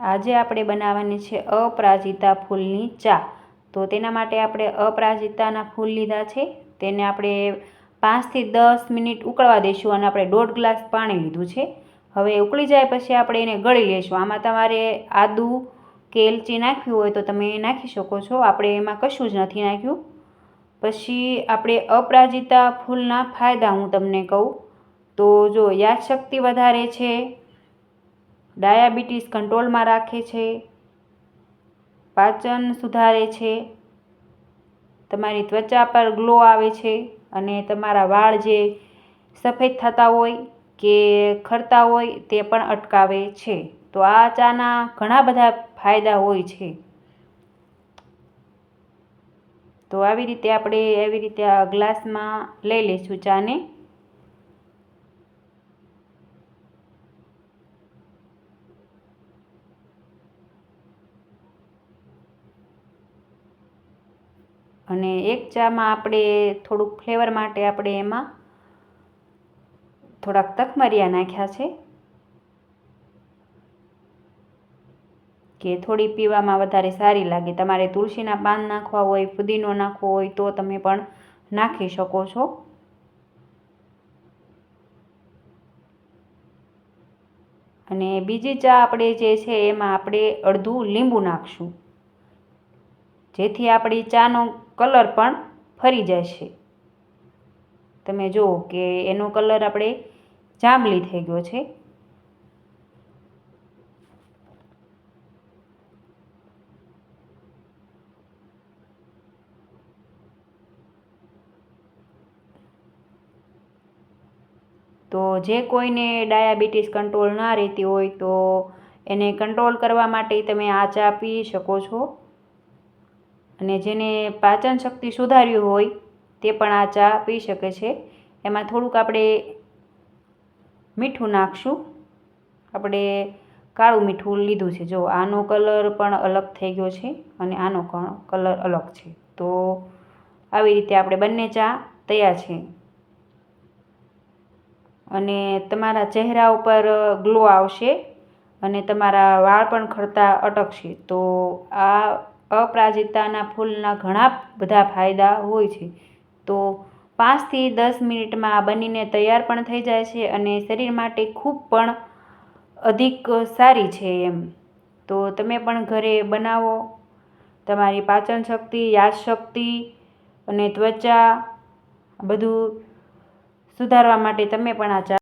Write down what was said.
આજે આપણે બનાવવાની છે અપરાજિતા ફૂલની ચા। તો તેના માટે આપણે અપરાજિતાના ફૂલ લીધા છે, તેને આપણે 5 થી 10 મિનિટ ઉકળવા દઈશું અને આપણે 1.5 ગ્લાસ પાણી લીધું છે। હવે ઉકળી જાય પછી આપણે એને ગળી લઈશું। આમાં તમારે આદુ કે એલચી નાખવી હોય તો તમે નાખી શકો છો, આપણે એમાં કશું જ નથી નાખ્યું। પછી આપણે અપરાજિતા ફૂલના ફાયદા હું તમને કહું તો જો યાદશક્તિ વધારે છે, ડાયાબિટીસ કંટ્રોલમાં રાખે છે, પાચન સુધારે છે, તમારી ત્વચા પર ગ્લો આવે છે અને તમારા વાળ જે સફેદ થતા હોય કે ખરતા હોય તે પણ અટકાવે છે। તો આ ચાના ઘણા બધા ફાયદા હોય છે। તો આવી રીતે આ ગ્લાસમાં લઈ લઈશું ચાને। અને એક ચામાં આપણે થોડુંક ફ્લેવર માટે આપણે એમાં થોડાક તખમરિયા નાખ્યા છે કે થોડી પીવામાં વધારે સારી લાગે। તમારે તુલસીના પાન નાખવા હોય, ફુદીનો નાખવો હોય તો તમે પણ નાખી શકો છો। અને બીજી ચા આપણે જે છે એમાં આપણે અડધું લીંબુ નાખશું, જેથી આપણી ચાનો કલર પણ ફરી જશે। તમે જુઓ કે એનો કલર આપણે જાંબલી થઈ ગયો છે। તો જે કોઈને ડાયાબિટીસ કંટ્રોલ ના રહેતી હોય તો એને કંટ્રોલ કરવા માટે તમે આ ચા પી શકો છો। અને જેને પાચન શક્તિ સુધારવી હોય તે પણ આ ચા પી શકે છે। એમાં થોડુંક આપણે મીઠું નાખશું, આપણે કાળું મીઠું લીધું છે। જો આનો કલર પણ અલગ થઈ ગયો છે અને આનો પણ કલર અલગ છે। તો આવી રીતે આપણે બંને ચા તૈયાર છે અને તમારા ચહેરા ઉપર ગ્લો આવશે અને તમારા વાળ પણ ખરતા અટકશે। તો આ અપરાજિતાના ફૂલના ઘણા બધા ફાયદા હોય છે। તો 5 થી 10 મિનિટમાં આ બનીને તૈયાર પણ થઈ જાય છે અને શરીર માટે ખૂબ પણ અધિક સારી છે એમ। તો તમે પણ ઘરે બનાવો, તમારી પાચન શક્તિ, યાદશક્તિ અને ત્વચા બધું સુધારવા માટે તમે પણ આ ચા